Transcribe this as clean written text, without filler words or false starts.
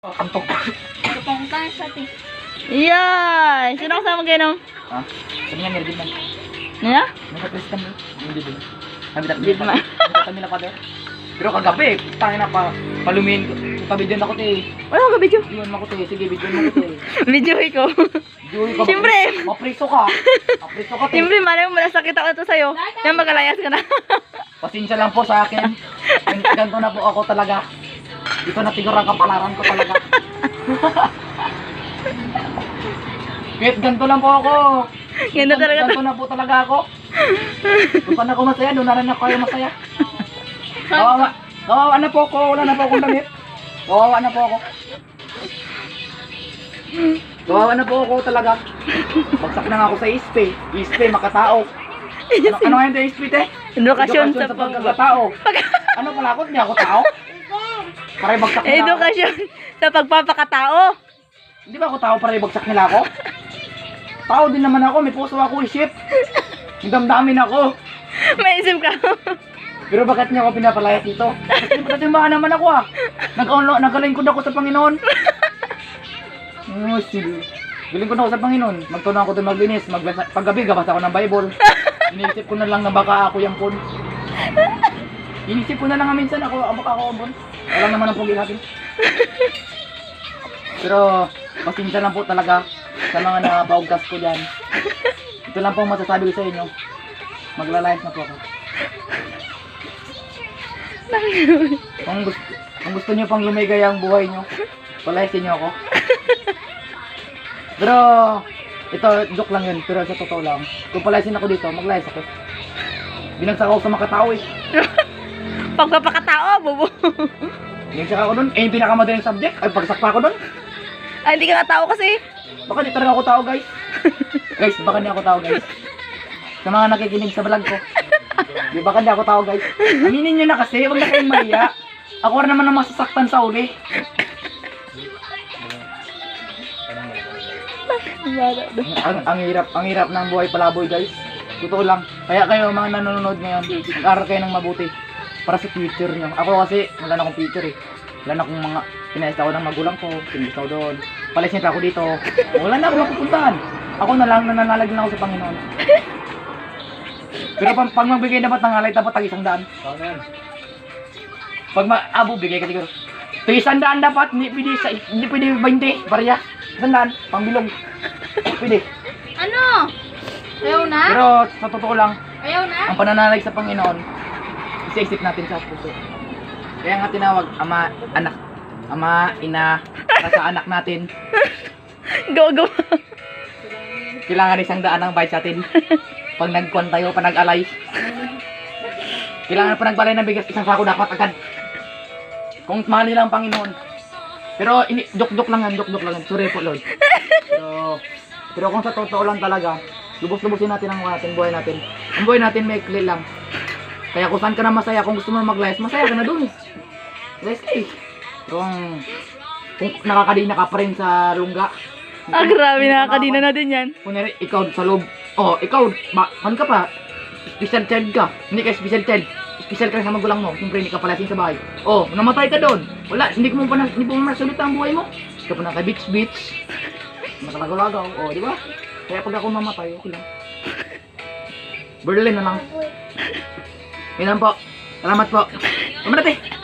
Antok. Kapang tayo sa atin. Yan! Sino kasama kayo nung? Ha? Kami nga nirgin man. Nila? Nasa-press kami. Hindi din. Kami Hindi na naman. kami na pa doon. Pero kagabi, tangin na pa. Palumin ko. Pabidyon ako te. Wala ko video. Yun ako te. Sige, bidyon mo ko te. Video ko. Joey ka. Siyempre. Mapriso ka. Mapriso ka te. Siyempre, malam mo malasakit ako ito sa'yo. Yan, magalayas ka na. Pasensya lang po sa akin. Ganito na po ako talaga. Ito na siguro ang kapalaran ko talaga. Kahit ganito lang po ako. Ganda talaga to. Ganito na po talaga ako. Kung saan ako masaya, doon na rin ako kayo masaya. Kawawa. Kawawa na po ako. Wala na po akong damit. Kawawa na po ako. Kawawa na po ako talaga. Bagsak na nga ako sa ISPE. ISPE, makatao. Ano nga yung ISPE, te? Edukasyon Edukasyon sa pagkakatao. Ano palakot niya ako tao? Para bagsak nila ako. Edukasyon sa pagpapakatao. Hindi ba ako tao para ibagsak nila ako? Tao din naman ako, may puso ako, isip. May damdamin ako. May isip ka. Pero bakit niya ako pinapalayas dito? Kasi baka naman ako ah. Nagalingkod ako sa Panginoon. Oh, sige. Galingkod ako sa Panginoon. Magtunong ako doon maglinis. Paggabi, gabasa ako ng Bible. Iniisip ko na lang na baka ako yung pun. Inisip ko na lang nga minsan baka ako ang pun. Wala naman ang pugi natin. Pero, pasensya lang po talaga sa mga nakapaugas ko dyan. Ito lang po ang masasabi ko sa inyo. Maglalayas na po ako. Kung gusto niyo pang lumigay ang buhay niyo, palayasin niyo ako. Pero, ito, joke lang yun. Pero sa totoo lang, kung palayasin ako dito, maglayas ako. Binagsak ako sa makatao eh. Pagpapakatao, bubo. Binagsak ako doon. Eh, yung pinakamadaling subject, ay pagsak pa ako doon. Ay, hindi ka katao kasi. Baka di talaga ako tao, guys. Guys, baka di ako tao, guys. Sa mga nakikinig sa vlog ko. Di baka di ako tao, guys. Aminin nyo na kasi, huwag na kayong mahiya. Ako rin naman ang masasaktan sa uli. Ang hirap ng buhay palaboy, guys. Totoo lang. Kaya kayo mga nanonood ngayon, mag-aral kayo ng mabuti para sa future nyo. Ako kasi, wala na akong future eh. Wala na akong mga pinaista ko ng magulang ko, pinista ko doon. Palasin pa ako dito. Wala na akong mapupuntahan. Ako na lang, nananalag na ako sa Panginoon. Pero pag magbigay dapat ng alay, dapat tag 100. Pag abo, bigay ka siguro. Ito 100 dapat, hindi pwede 20, barya. 100, pangbilog. Pwede. Ano? Ayaw na? Pero sa totoo lang, Ayaw na? ang pananalig sa Panginoon, isa-isip natin sa puso. Kaya nga tinawag, ama, ina, para sa anak natin. Go. Kailangan 100 ang bayad sa atin. Pag nagkuhan tayo, pag nag-alay. Kailangan pa nagbalay ng bigas, 1 sako dapat agad. Kung mahal nila ang Panginoon. Pero, joke lang yan. Sorry po, Lord. Pero kung sa totoo lang talaga, lubos-lubosin natin ang buhay natin. Ang buhay natin may ikli lang. Kaya kung saan ka na masaya, kung gusto mo maglayas, masaya ka na dun. Layas ka eh. Pero kung nakakadina ka pa rin sa lungga. Grabe, nakakadina na din yan. Kunyari, ikaw sa loob. Oh, ikaw, kan ka pa. Special child ka. Hindi ka special child. Special ka sa magulang mo. Siyempre, hindi ka palasin sa bahay. Oh, namatay ka doon. Wala, hindi mo masalita ang buhay mo. Hindi ka pa naka-beach. Matalagaw-lagaw. Oh, di ba? Kaya pag ako mamatay, okay lang. Berlin na lang. Yan lang po. Salamat po. Tama natin.